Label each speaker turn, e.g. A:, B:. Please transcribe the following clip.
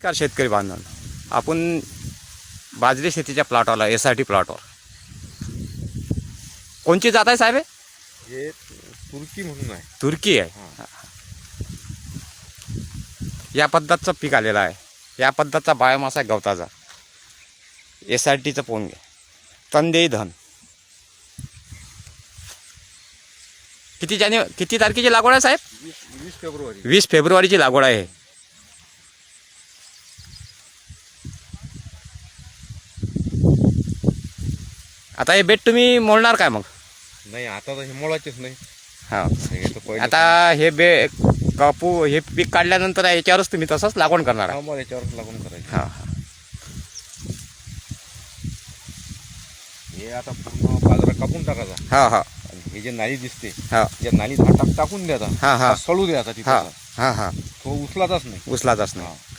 A: नमस्कार शेतकरी बांधवांनो, आपण बाजरी शेतीच्या प्लॉटवर SRT प्लॉटवर कोणची जात आहे साहेब?
B: हे तुर्की म्हणून आहे.
A: तुर्की आहे. या पद्धतचं पीक आलेलं आहे. या पद्धतचा बायोमास आहे गवताचा. SRTचं पोन घे, तनदेई धन. किती तारखेची लागवड आहे साहेब?
B: 20 फेब्रुवारी.
A: 20 फेब्रुवारीची लागवड आहे. आता हे बेट तुम्ही मोडणार काय मग?
B: नाही, आता तर हे मोळाचेच नाही.
A: हां,
B: हे तर पहिले
A: आता हे हे पीक काढल्यानंतर याच्यावरच तुम्ही तसंच लागवड करणार आहे.
B: आम्हाला याच्यावरच लागून करायचं.
A: हां,
B: हे आता पूर्ण बाजरा कापून टाकायचा.
A: हां हां
B: आणि हे जे नाली दिसते,
A: हां
B: या नालीत टाकून द्यायचा.
A: हां हां
B: सळू द्यायचा
A: हां
B: तिथं.
A: हां हां
B: तो उचलाचाच नाही.
A: उचलाचाच नाही.
B: हां.